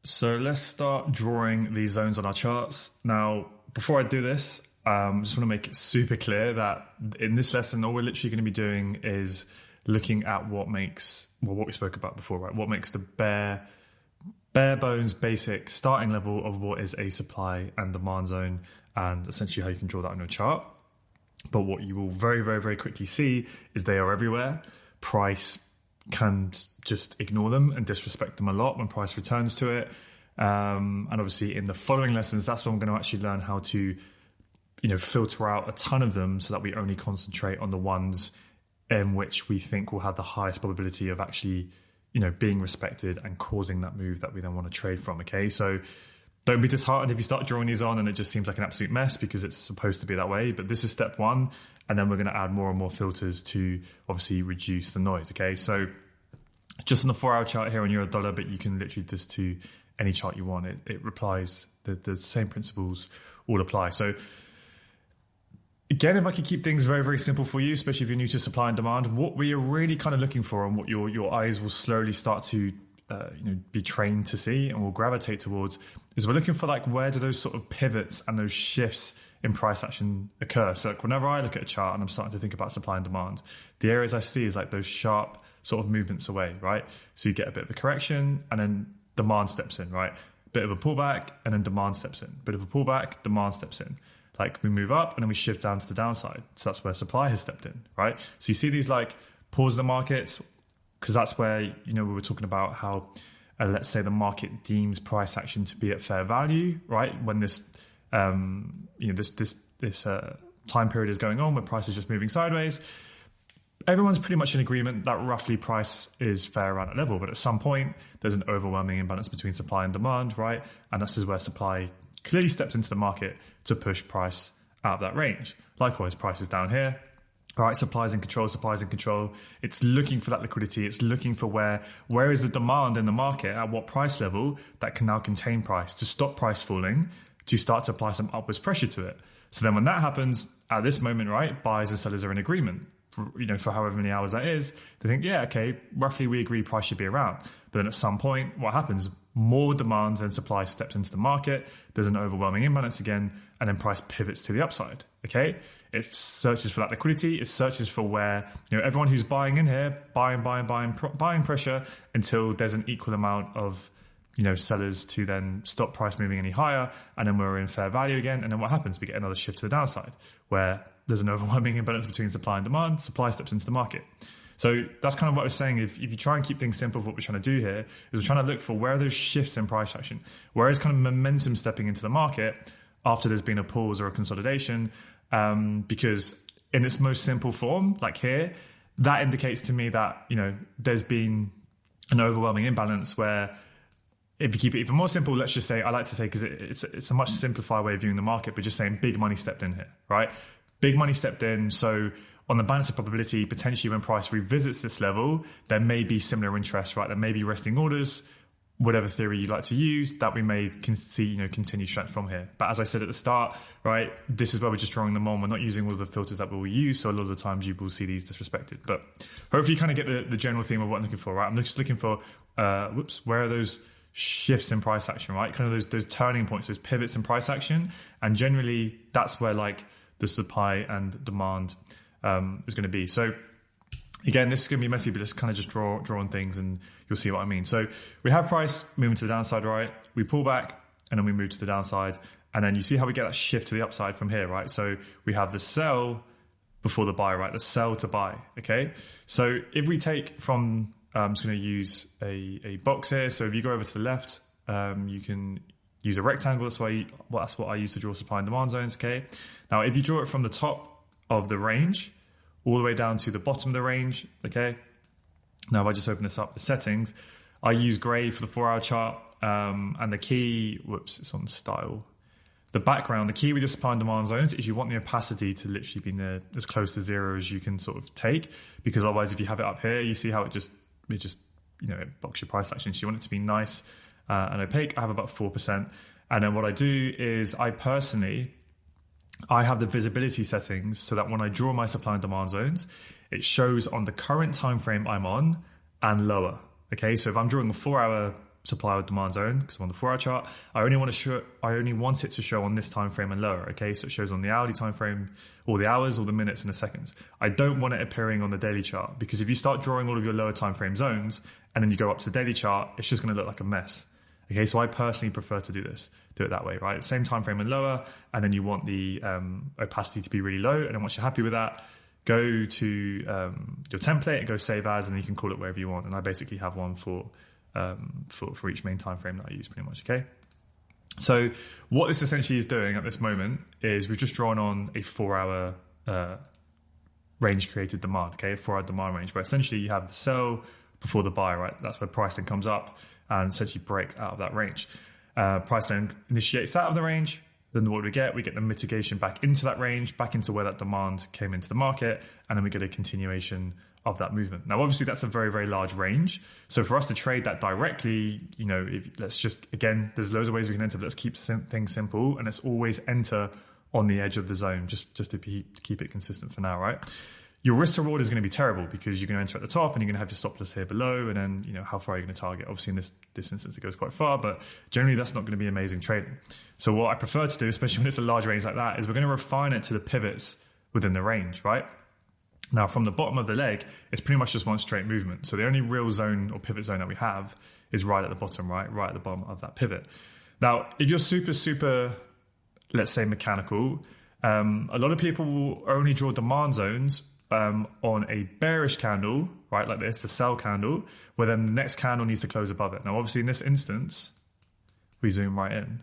So let's start drawing these zones on our charts. Now, before I do this, I just want to make it super clear that in this lesson, all we're literally going to be doing is looking at what makes, well, what we spoke about before, right? What makes the bare bones basic starting level of what is a supply and demand zone, and essentially how you can draw that on your chart. But what you will very, very, very quickly see is they are everywhere. Price can just ignore them and disrespect them a lot when price returns to it. And obviously in the following lessons, that's when I'm going to actually learn how to, filter out a ton of them so that we only concentrate on the ones in which we think will have the highest probability of actually, being respected and causing that move that we then want to trade from. Okay. So don't be disheartened if you start drawing these on and it just seems like an absolute mess, because it's supposed to be that way. But this is step one. And then we're going to add more and more filters to obviously reduce the noise. Okay. So just on the 4-hour chart here on Eurodollar, but you can literally just to any chart you want. It replies, the same principles all apply. So again, if I could keep things very, very simple for you, especially if you're new to supply and demand, what we are really kind of looking for and what your eyes will slowly start to be trained to see and will gravitate towards is we're looking for like, where do those sort of pivots and those shifts in price action occur? So like whenever I look at a chart and I'm starting to think about supply and demand, the areas I see is like those sharp sort of movements away, right? So you get a bit of a correction and then demand steps in, right? Bit of a pullback and then demand steps in. Bit of a pullback, demand steps in. Like we move up and then we shift down to the downside. So that's where supply has stepped in, right? So you see these like pause in the markets, because that's where, we were talking about how, let's say the market deems price action to be at fair value, right? When this, this time period is going on where price is just moving sideways, everyone's pretty much in agreement that roughly price is fair around that level. But at some point, there's an overwhelming imbalance between supply and demand, right? And this is where supply clearly steps into the market to push price out of that range. Likewise, price is down here. All right, supply's in control. It's looking for that liquidity. It's looking for where is the demand in the market at what price level that can now contain price to stop price falling, to start to apply some upwards pressure to it. So then when that happens at this moment, right, buyers and sellers are in agreement for however many hours that is. They think, yeah, okay, roughly we agree price should be around. But then at some point, what happens? More demand than supply steps into the market. There's an overwhelming imbalance again, and then price pivots to the upside. Okay, it searches for that liquidity. It searches for where everyone who's buying in here, buying pressure until there's an equal amount of sellers to then stop price moving any higher, and then we're in fair value again. And then what happens? We get another shift to the downside where there's an overwhelming imbalance between supply and demand. Supply steps into the market. So that's kind of what I was saying. If you try and keep things simple, what we're trying to do here is we're trying to look for where are those shifts in price action, where is kind of momentum stepping into the market after there's been a pause or a consolidation, because in its most simple form, like here, that indicates to me that, there's been an overwhelming imbalance where if you keep it even more simple, let's just say, I like to say, because it's a much simplified way of viewing the market, but just saying big money stepped in here, right? Big money stepped in. So on the balance of probability, potentially when price revisits this level, there may be similar interest, right? There may be resting orders, whatever theory you like to use, that we may see, continued strength from here. But as I said at the start, right, this is where we're just drawing them on. We're not using all of the filters that we'll use. So a lot of the times you will see these disrespected. But hopefully you kind of get the general theme of what I'm looking for, right? I'm just looking for, where are those shifts in price action, right? Kind of those turning points, those pivots in price action. And generally that's where like the supply and demand is going to be. So again, this is going to be messy, but just kind of just draw on things and you'll see what I mean. So we have price moving to the downside, right? We pull back and then we move to the downside. And then you see how we get that shift to the upside from here, right? So we have the sell before the buy, right? The sell to buy, okay? So if we take from, I'm just going to use a box here. So if you go over to the left, you can use a rectangle. That's what I use to draw supply and demand zones, okay? Now, if you draw it from the top of the range all the way down to the bottom of the range, okay? Now, if I just open this up, the settings, I use gray for the 4-hour chart, and the key, it's on style. The background, the key with your supply and demand zones is you want the opacity to literally be as close to zero as you can sort of take, because otherwise if you have it up here, you see how it just it blocks your price action. So you want it to be nice and opaque. I have about 4%. And then what I do is I have the visibility settings so that when I draw my supply and demand zones, it shows on the current time frame I'm on and lower. Okay, so if I'm drawing a 4-hour supply or demand zone because I'm on the 4-hour chart. I only want it to show on this time frame and lower. Okay, so it shows on the hourly time frame, or the hours, or the minutes and the seconds. I don't want it appearing on the daily chart, because if you start drawing all of your lower time frame zones and then you go up to the daily chart, it's just going to look like a mess. Okay, so I personally prefer to do it that way, right? Same time frame and lower, and then you want the opacity to be really low. And then once you're happy with that, go to your template and go save as, and then you can call it wherever you want. And I basically have one for each main time frame that I use, pretty much. Okay. So what this essentially is doing at this moment is we've just drawn on a 4-hour range created demand. Okay, a 4-hour demand range, where essentially you have the sell before the buy, right? That's where price then comes up and essentially breaks out of that range. Price then initiates out of the range. Then what do we get? We get the mitigation back into that range, back into where that demand came into the market, and then we get a continuation of that movement. Now, obviously, that's a very, very large range. So for us to trade that directly, let's just, again, there's loads of ways we can enter, but let's keep things simple, and let's always enter on the edge of the zone, just to keep it consistent for now, right? Your risk to reward is going to be terrible, because you're going to enter at the top and you're going to have your stop loss here below, and then how far are you going to target? Obviously, in this instance, it goes quite far, but generally that's not going to be amazing trading. So what I prefer to do, especially when it's a large range like that, is we're going to refine it to the pivots within the range, right? Now, from the bottom of the leg, it's pretty much just one straight movement. So the only real zone or pivot zone that we have is right at the bottom, right at the bottom of that pivot. Now, if you're super, let's say, mechanical, a lot of people will only draw demand zones on a bearish candle, right, like this, the sell candle, where then the next candle needs to close above it. Now, obviously, in this instance, we zoom right in.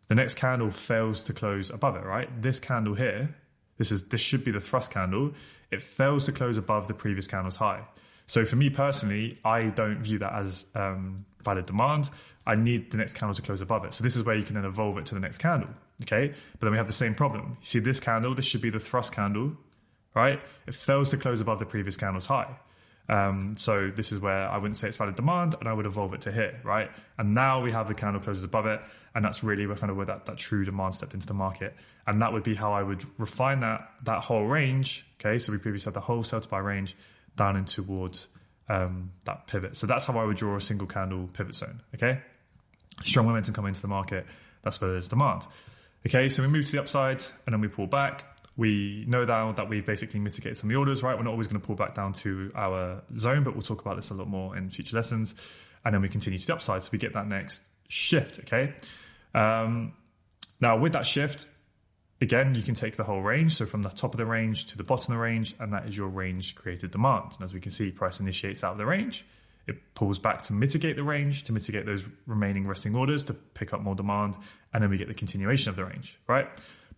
The next candle fails to close above it, right? This candle here, this should be the thrust candle. It fails to close above the previous candle's high. So for me personally, I don't view that as valid demand. I need the next candle to close above it. So this is where you can then evolve it to the next candle, okay? But then we have the same problem. You see this candle, this should be the thrust candle, right? It fails to close above the previous candle's high. So this is where I wouldn't say it's valid demand, and I would evolve it to here, right? And now we have the candle closes above it, and that's really where that true demand stepped into the market. And that would be how I would refine that whole range, okay? So we previously had the whole sell to buy range down in towards that pivot. So that's how I would draw a single candle pivot zone, okay? Strong momentum coming into the market, that's where there's demand. Okay, so we move to the upside, and then we pull back. We know now that we've basically mitigated some of the orders, right? We're not always going to pull back down to our zone, but we'll talk about this a lot more in future lessons. And then we continue to the upside, so we get that next shift, okay? Now, with that shift, again, you can take the whole range, so from the top of the range to the bottom of the range, and that is your range created demand. And as we can see, price initiates out of the range. It pulls back to mitigate the range, to mitigate those remaining resting orders, to pick up more demand, and then we get the continuation of the range, right?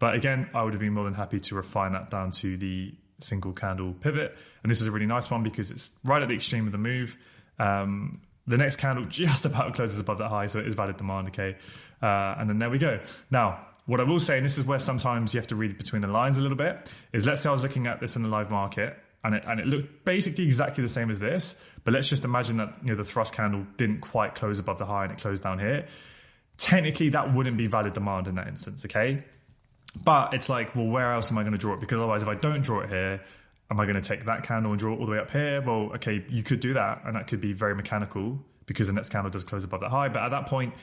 But again, I would have been more than happy to refine that down to the single candle pivot. And this is a really nice one because it's right at the extreme of the move. The next candle just about closes above that high, so it is valid demand, okay? And then there we go. Now, what I will say, and this is where sometimes you have to read between the lines a little bit, is let's say I was looking at this in the live market, and it looked basically exactly the same as this, but let's just imagine that the thrust candle didn't quite close above the high and it closed down here. Technically, that wouldn't be valid demand in that instance, okay? But it's like, well, where else am I going to draw it? Because otherwise, if I don't draw it here, am I going to take that candle and draw it all the way up here? Well, okay, you could do that, and that could be very mechanical because the next candle does close above that high. But at that point,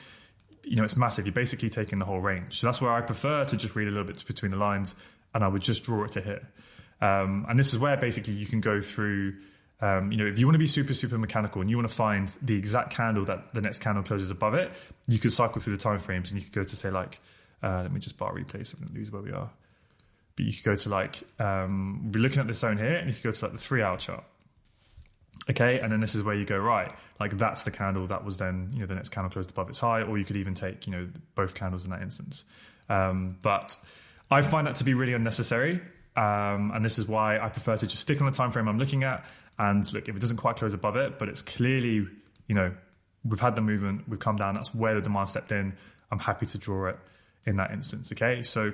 it's massive. You're basically taking the whole range. So that's where I prefer to just read a little bit between the lines, and I would just draw it to here. And this is where basically you can go through, if you want to be super mechanical and you want to find the exact candle that the next candle closes above it, you could cycle through the time frames, and you could go to say like, let me just bar replay so we don't lose where we are. But you could go to we're looking at this zone here, and you could go to the 3-hour chart. Okay, and then this is where you go, right, that's the candle that was then, the next candle closed above its high, or you could even take, both candles in that instance. But I find that to be really unnecessary. And this is why I prefer to just stick on the time frame I'm looking at. And look, if it doesn't quite close above it, but it's clearly, we've had the movement, we've come down, that's where the demand stepped in, I'm happy to draw it in that instance, okay? So,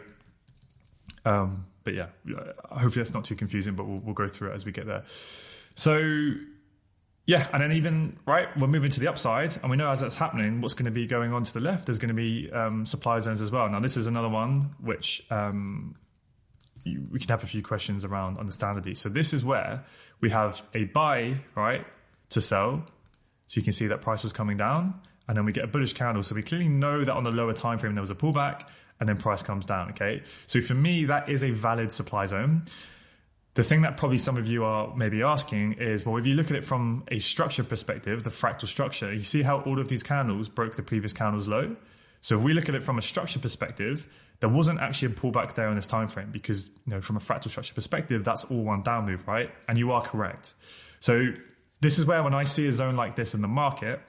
but yeah, hopefully that's not too confusing, but we'll go through it as we get there. So, yeah, and then even, right, we're moving to the upside, and we know as that's happening, what's going to be going on to the left, there's going to be supply zones as well. Now, this is another one which we can have a few questions around understandably. So this is where we have a buy, right, to sell. So you can see that price was coming down, and then we get a bullish candle. So we clearly know that on the lower time frame there was a pullback, and then price comes down. Okay, so for me that is a valid supply zone. The thing that probably some of you are maybe asking is, well, if you look at it from a structure perspective, the fractal structure, you see how all of these candles broke the previous candle's low. So if we look at it from a structure perspective, there wasn't actually a pullback there in this time frame, because from a fractal structure perspective, that's all one down move, right? And you are correct. So this is where, when I see a zone like this in the market,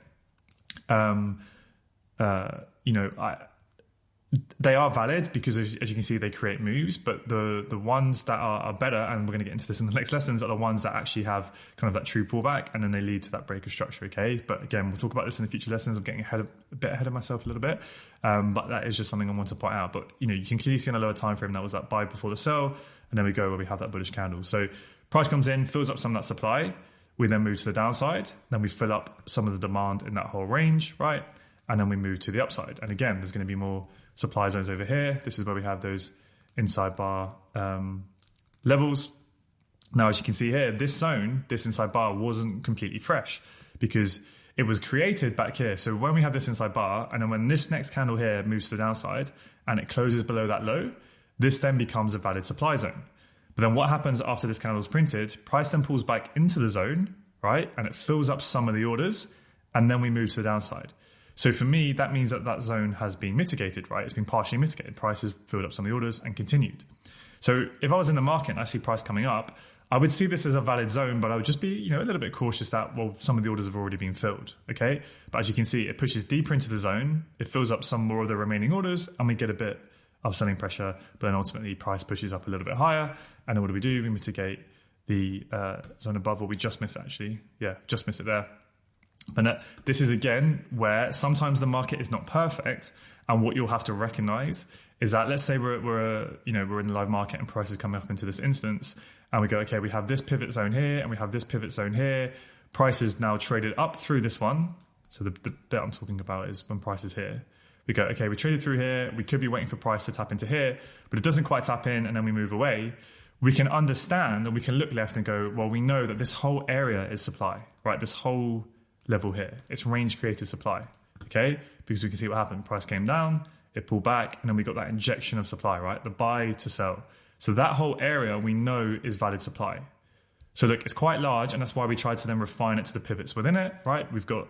they are valid because, as you can see, they create moves. But the ones that are better, and we're going to get into this in the next lessons, are the ones that actually have kind of that true pullback, and then they lead to that break of structure. Okay, but again, we'll talk about this in the future lessons. I'm getting a bit ahead of myself a little bit, but that is just something I want to point out. But you can clearly see on a lower time frame that was that buy before the sell, and then we go where we have that bullish candle. So price comes in, fills up some of that supply. We then move to the downside. Then we fill up some of the demand in that whole range, right? And then we move to the upside. And again, there's going to be more supply zones over here. This is where we have those inside bar levels. Now, as you can see here, this zone, this inside bar, wasn't completely fresh because it was created back here. So when we have this inside bar, and then when this next candle here moves to the downside and it closes below that low, this then becomes a valid supply zone. But then what happens after this candle is printed? Price then pulls back into the zone, right? And it fills up some of the orders, and then we move to the downside. So for me, that means that zone has been mitigated, right? It's been partially mitigated. Prices filled up some of the orders and continued. So if I was in the market and I see price coming up, I would see this as a valid zone, but I would just be, a little bit cautious that, well, some of the orders have already been filled, okay? But as you can see, it pushes deeper into the zone, it fills up some more of the remaining orders, and we get a bit of selling pressure, but then ultimately price pushes up a little bit higher, and then what do? We mitigate the zone above, or we just miss it actually. Yeah, just miss it there. But this is again where sometimes the market is not perfect, and what you'll have to recognize is that, let's say we're in the live market and price is coming up into this instance, and we go, okay, we have this pivot zone here and we have this pivot zone here. Price is now traded up through this one. So the bit I'm talking about is when price is here. We go, okay, we traded through here. We could be waiting for price to tap into here, but it doesn't quite tap in, and then we move away. We can understand, and we can look left and go, well, we know that this whole area is supply, right? This whole level here, it's range created supply, okay? Because we can see what happened. Price came down, it pulled back, and then we got that injection of supply, right? The buy to sell. So that whole area we know is valid supply. So look, it's quite large, and that's why we tried to then refine it to the pivots within it, right? We've got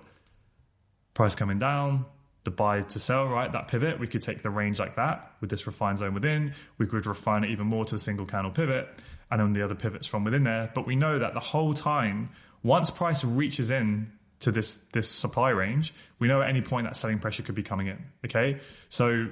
price coming down, the buy to sell, right? That pivot, we could take the range like that with this refined zone within. We could refine it even more to the single candle pivot, and then the other pivots from within there. But we know that the whole time, once price reaches in to this supply range, we know at any point that selling pressure could be coming in, okay? So,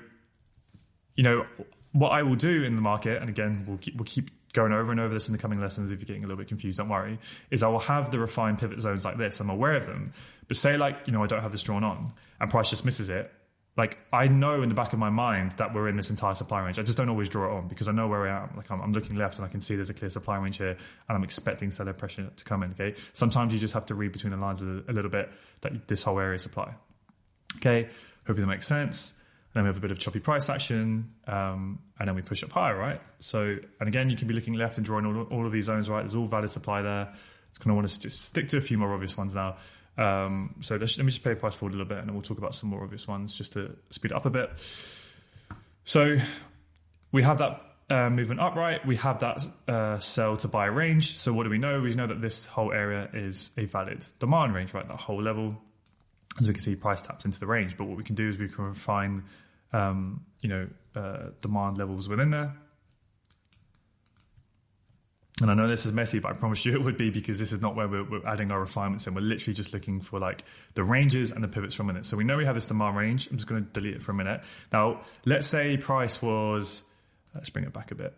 what I will do in the market, and again, we'll keep going over and over this in the coming lessons. If you're getting a little bit confused, don't worry, is I will have the refined pivot zones like this. I'm aware of them, but say I don't have this drawn on and price just misses it. Like, I know in the back of my mind that we're in this entire supply range. I just don't always draw it on because I know where I am. Like, I'm looking left and I can see there's a clear supply range here, and I'm expecting seller pressure to come in, okay? Sometimes you just have to read between the lines a little bit that this whole area is supply. Okay, hopefully that makes sense. And then we have a bit of choppy price action, and then we push up higher, right? So, and again, you can be looking left and drawing all of these zones, right? There's all valid supply there. It's going to want to stick to a few more obvious ones now. So let me just play price forward a little bit, and then we'll talk about some more obvious ones just to speed it up a bit. So we have that movement up, right? We have that sell to buy range. So what do we know? We know that this whole area is a valid demand range, right? That whole level. As we can see, price tapped into the range. But what we can do is we can refine, demand levels within there. And I know this is messy, but I promise you it would be, because this is not where we're adding our refinements in. We're literally just looking for like the ranges and the pivots for a minute. So we know we have this demand range. I'm just going to delete it for a minute. Now, let's say price was, let's bring it back a bit,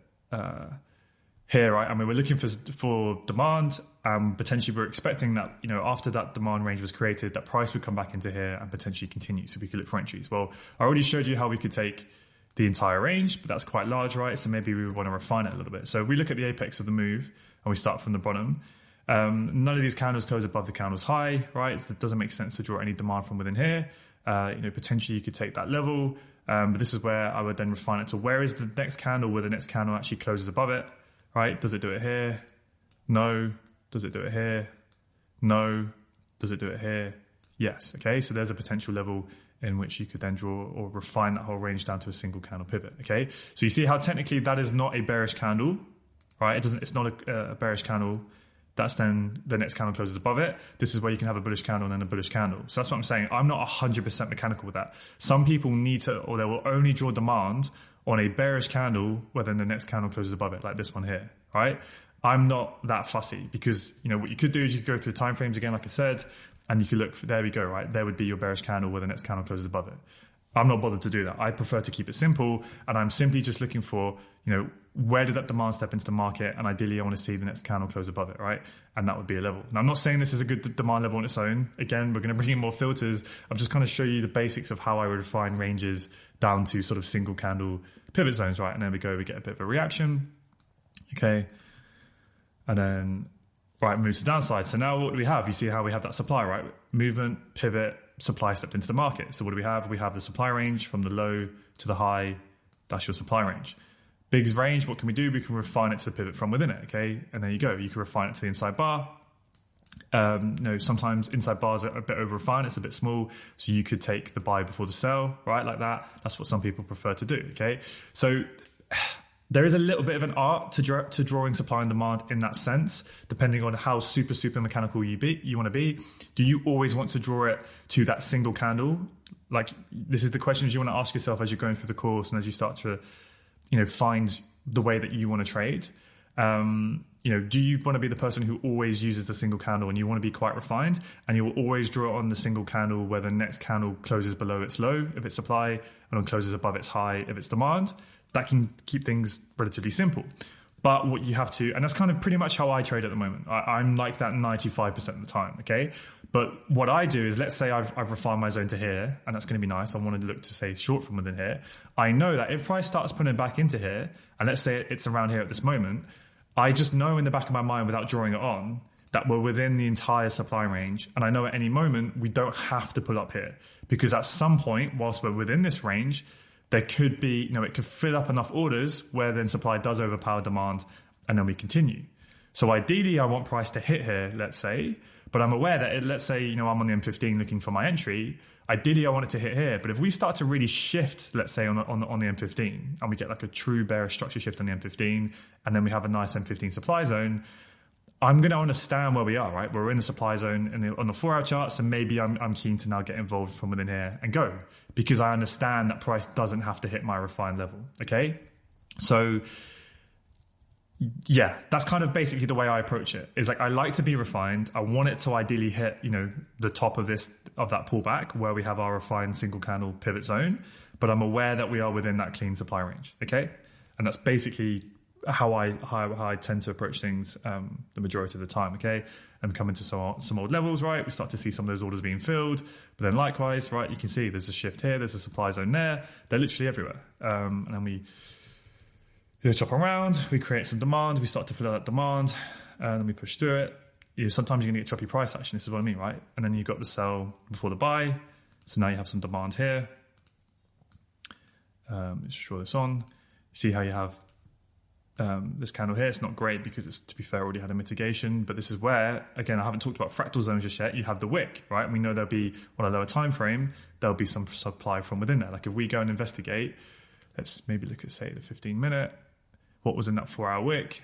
here, right? I mean, we're looking for demand. Potentially we're expecting that, after that demand range was created, that price would come back into here and potentially continue. So we could look for entries. Well, I already showed you how we could take the entire range, but that's quite large, right? So maybe we would want to refine it a little bit. So if we look at the apex of the move and we start from the bottom, none of these candles close above the candle's high, right? So it doesn't make sense to draw any demand from within here. Potentially you could take that level, but this is where I would then refine it to where is the next candle where the next candle actually closes above it, right? Does it do it here? No. Does it do it here? No. Does it do it here? Yes. Okay. So there's a potential level in which you could then draw or refine that whole range down to a single candle pivot. Okay. So you see how technically that is not a bearish candle, right? It's not a bearish candle. That's then the next candle closes above it. This is where you can have a bullish candle and then a bullish candle. So that's what I'm saying. I'm not 100% mechanical with that. Some people need to, or they will only draw demand on a bearish candle where then the next candle closes above it, like this one here, right? I'm not that fussy because, what you could do is you could go through time frames again, like I said, and you could look, there we go, right? There would be your bearish candle where the next candle closes above it. I'm not bothered to do that. I prefer to keep it simple, and I'm simply just looking for, where did that demand step into the market? And ideally, I want to see the next candle close above it, right? And that would be a level. Now, I'm not saying this is a good demand level on its own. Again, we're going to bring in more filters. I'm just kind of show you the basics of how I would refine ranges down to sort of single candle pivot zones, right? And there we go. We get a bit of a reaction. Okay. And then, right, move to downside. So now what do we have? You see how we have that supply, right? Movement, pivot, supply stepped into the market. So what do we have? We have the supply range from the low to the high. That's your supply range. Big's range, what can we do? We can refine it to the pivot from within it, okay? And there you go. You can refine it to the inside bar. Sometimes inside bars are a bit over refined. It's a bit small. So you could take the buy before the sell, right? Like that. That's what some people prefer to do, okay? So there is a little bit of an art to drawing supply and demand in that sense, depending on how super mechanical you want to be. Do you always want to draw it to that single candle? Like, this is the questions you want to ask yourself as you're going through the course and as you start to, find the way that you want to trade. Do you want to be the person who always uses the single candle and you want to be quite refined and you will always draw on the single candle where the next candle closes below its low if it's supply and then closes above its high if it's demand? That can keep things relatively simple. But what you have to, and that's kind of pretty much how I trade at the moment. I'm like that 95% of the time, okay? But what I do is, let's say I've refined my zone to here, and that's going to be nice. I want to look to say short from within here. I know that if price starts putting it back into here, and let's say it's around here at this moment, I just know in the back of my mind without drawing it on that we're within the entire supply range. And I know at any moment we don't have to pull up here because at some point, whilst we're within this range, there could be, it could fill up enough orders where then supply does overpower demand and then we continue. So ideally, I want price to hit here, let's say, but I'm aware that let's say, I'm on the M15 looking for my entry. Ideally, I want it to hit here. But if we start to really shift, let's say on the M15 and we get like a true bearish structure shift on the M15 and then we have a nice M15 supply zone, I'm going to understand where we are, right? We're in the supply zone on the 4-hour chart, so maybe I'm keen to now get involved from within here and go because I understand that price doesn't have to hit my refined level, okay? So, yeah, that's kind of basically the way I approach it. Is like I like to be refined. I want it to ideally hit, the top of that pullback where we have our refined single candle pivot zone, but I'm aware that we are within that clean supply range, okay? And that's basically how I tend to approach things the majority of the time, okay? And come into some old levels, right? We start to see some of those orders being filled, but then likewise, right, you can see there's a shift here, there's a supply zone there. They're literally everywhere. And then we chop around, we create some demand, we start to fill out that demand, and then we push through it. Sometimes you're going to get choppy price action, this is what I mean, right? And then you've got the sell before the buy. So now you have some demand here. Let's draw this on. See how you have this candle here. It's not great because it's, to be fair, already had a mitigation, but this is where, again, I haven't talked about fractal zones just yet. You have the wick, right? And we know there'll be, on a lower time frame, there'll be some supply from within there. Like if we go and investigate, let's maybe look at, say, the 15-minute, what was in that 4-hour wick.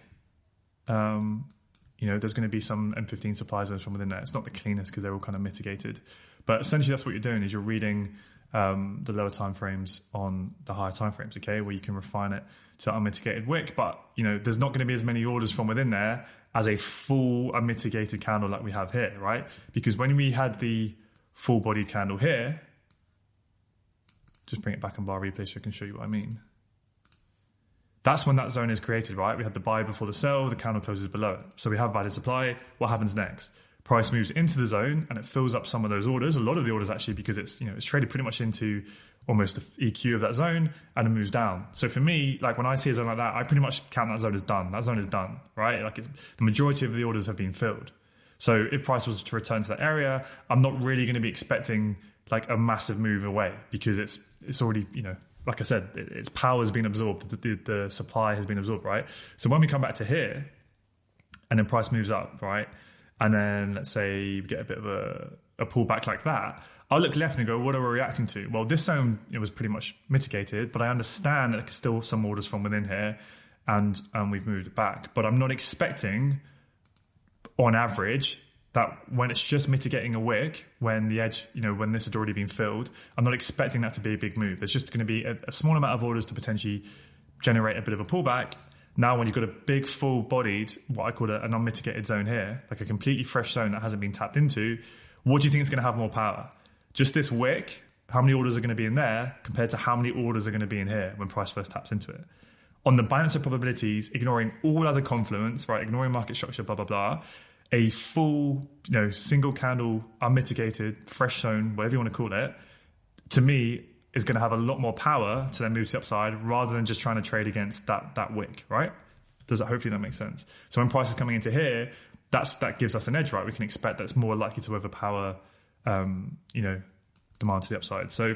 There's going to be some M15 supply zones from within there. It's not the cleanest because they're all kind of mitigated. But essentially that's what you're doing is you're reading the lower time frames on the higher time frames, okay, where you can refine it to unmitigated wick. But, there's not going to be as many orders from within there as a full unmitigated candle like we have here, right? Because when we had the full bodied candle here, just bring it back on bar replay so I can show you what I mean. That's when that zone is created, right? We had the buy before the sell, the candle closes below it. So we have valid supply. What happens next? Price moves into the zone and it fills up some of those orders, a lot of the orders actually, because it's traded pretty much into almost the EQ of that zone and it moves down. So for me, like when I see a zone like that, I pretty much count that zone as done. That zone is done, right? Like the majority of the orders have been filled. So if price was to return to that area, I'm not really going to be expecting like a massive move away because it's already, like I said, its power has been absorbed. The supply has been absorbed, right? So when we come back to here and then price moves up, right? And then let's say we get a bit of a a pullback like that, I'll look left and go, what are we reacting to? Well, this zone, it was pretty much mitigated, but I understand that there's still some orders from within here, and we've moved it back. But I'm not expecting, on average, that when it's just mitigating a wick, when the edge, when this had already been filled, I'm not expecting that to be a big move. There's just going to be a small amount of orders to potentially generate a bit of a pullback. Now, when you've got a big, full-bodied, what I call an unmitigated zone here, like a completely fresh zone that hasn't been tapped into, what do you think is going to have more power? Just this wick, how many orders are going to be in there compared to how many orders are going to be in here when price first taps into it? On the balance of probabilities, ignoring all other confluence, right, ignoring market structure, blah, blah, blah, a full, single candle, unmitigated, fresh zone, whatever you want to call it, to me, is going to have a lot more power to then move to the upside rather than just trying to trade against that wick, right? Hopefully that makes sense. So when price is coming into here, that gives us an edge, right? We can expect that's more likely to overpower, demand to the upside. So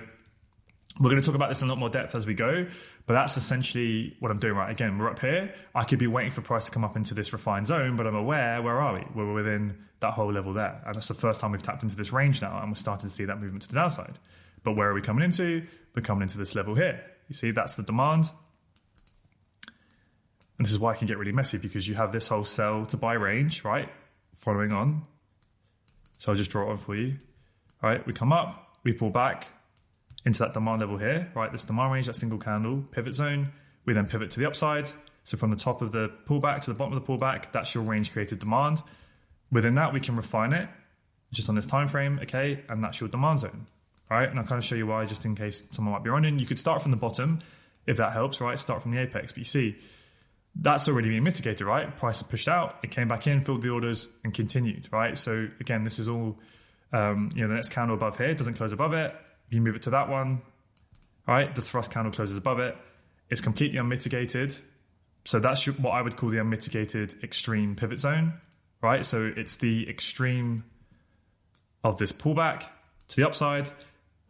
we're going to talk about this in a lot more depth as we go, but that's essentially what I'm doing, right? Again, we're up here. I could be waiting for price to come up into this refined zone, but I'm aware, where are we? We're within that whole level there. And that's the first time we've tapped into this range now, and we're starting to see that movement to the downside. But where are we coming into? We're coming into this level here. You see, that's the demand. And this is why it can get really messy, because you have this whole sell to buy range, right? Following on. So I'll just draw it on for you. All right, we come up, we pull back into that demand level here, right? This demand range, that single candle, pivot zone. We then pivot to the upside. So from the top of the pullback to the bottom of the pullback, that's your range created demand. Within that, we can refine it just on this time frame, okay? And that's your demand zone. All right, and I'll kind of show you why, just in case someone might be running. You could start from the bottom, if that helps, right? Start from the apex. But you see, that's already been mitigated, right? Price is pushed out, it came back in, filled the orders, and continued, right? So again, this is all, the next candle above here doesn't close above it. If you move it to that one, all right, the thrust candle closes above it. It's completely unmitigated. So that's what I would call the unmitigated extreme pivot zone, right? So it's the extreme of this pullback to the upside.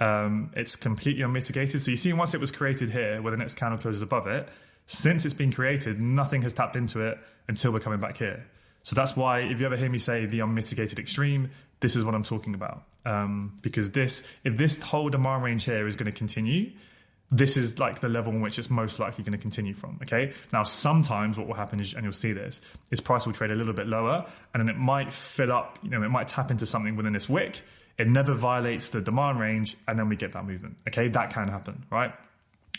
It's completely unmitigated. So you see, once it was created here, where the next candle closes above it, since it's been created, nothing has tapped into it until we're coming back here. So that's why, if you ever hear me say the unmitigated extreme, this is what I'm talking about. Because if this whole demand range here is going to continue, this is like the level in which it's most likely going to continue from, okay? Now, sometimes what will happen is, and you'll see this, is price will trade a little bit lower, and then it might fill up, it might tap into something within this wick. It never violates the demand range, and then we get that movement, okay? That can happen, right?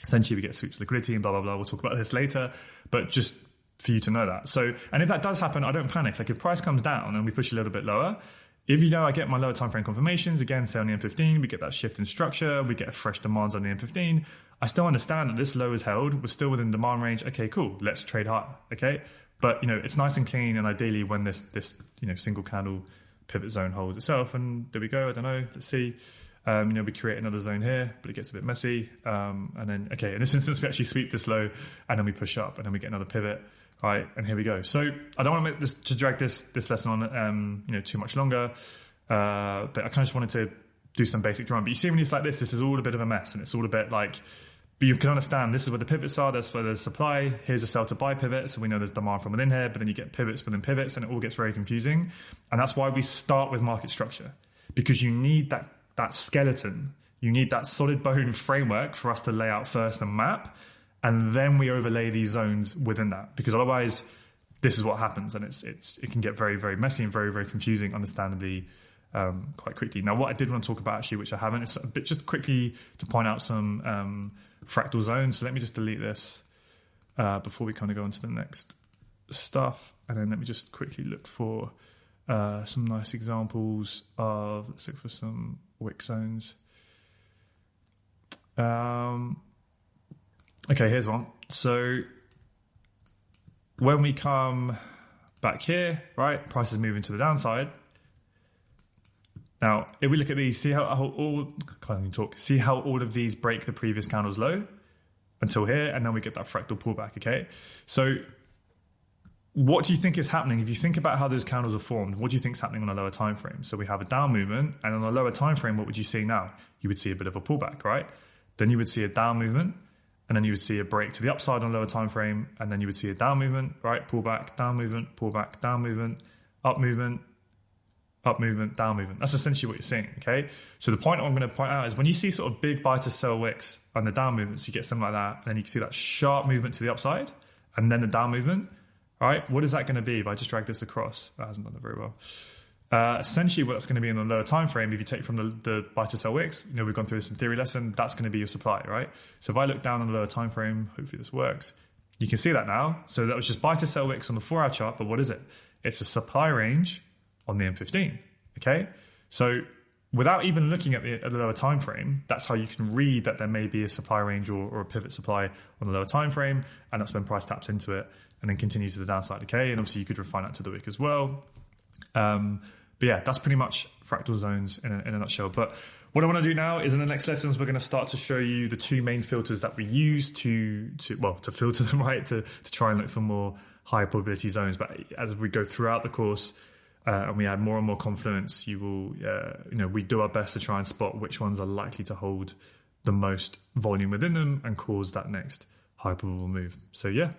Essentially, we get sweeps liquidity and blah, blah, blah. We'll talk about this later, but just for you to know that. So, and if that does happen, I don't panic. Like if price comes down and we push a little bit lower, if I get my lower time frame confirmations, again, say on the M15, we get that shift in structure, we get a fresh demands on the M15. I still understand that this low is held, we're still within demand range. Okay, cool, let's trade higher, okay? But, it's nice and clean, and ideally when this single candle pivot zone holds itself, and there we go, I don't know, let's see. We create another zone here, but it gets a bit messy. And then, okay, in this instance, we actually sweep this low, and then we push up, and then we get another pivot. All right, and here we go. So I don't want to drag this lesson on, too much longer. But I kind of just wanted to do some basic drawing. But you see, when it's like this is all a bit of a mess, and it's all a bit like. But you can understand this is where the pivots are. That's where there's supply. Here's a sell to buy pivot, so we know there's demand from within here. But then you get pivots within pivots, and it all gets very confusing. And that's why we start with market structure, because you need that skeleton. You need that solid bone framework for us to lay out first and map, and then we overlay these zones within that. Because otherwise, this is what happens, and it can get very, very messy and very, very confusing, understandably, quite quickly. Now, what I did want to talk about actually, which I haven't, is a bit just quickly to point out some fractal zones. So let me just delete this before we kind of go on to the next stuff, and then let me just quickly look for some nice examples of, let's look for some wick zones. Okay, here's one. So when we come back here, right, price is moving to the downside. Now, if we look at these, see how all of these break the previous candle's low until here, and then we get that fractal pullback, okay? So what do you think is happening? If you think about how those candles are formed, what do you think is happening on a lower time frame? So we have a down movement, and on a lower time frame, what would you see now? You would see a bit of a pullback, right? Then you would see a down movement, and then you would see a break to the upside on a lower time frame, and then you would see a down movement, right? Pullback, down movement, pullback, down movement, up movement, up movement, down movement. That's essentially what you're seeing, okay? So the point I'm going to point out is when you see sort of big buy to sell wicks on the down movements, you get something like that, and then you can see that sharp movement to the upside, and then the down movement, all right? What is that going to be if I just drag this across? That hasn't done it very well. Essentially what that's going to be in the lower time frame, if you take from the buy to sell wicks, we've gone through this in theory lesson, that's going to be your supply, right? So if I look down on the lower time frame, hopefully this works, you can see that now. So that was just buy to sell wicks on the 4-hour chart, but what is it? It's a supply range on the M15, okay? So without even looking at the lower time frame, that's how you can read that there may be a supply range or a pivot supply on the lower time frame, and that's when price taps into it and then continues to the downside, okay? And obviously you could refine that to the wick as well. But yeah, that's pretty much fractal zones in a nutshell. But what I want to do now is in the next lessons, we're going to start to show you the two main filters that we use to filter them, right? To try and look for more high probability zones. But as we go throughout the course, and we add more and more confluence, you will, we do our best to try and spot which ones are likely to hold the most volume within them and cause that next high probable move. So yeah,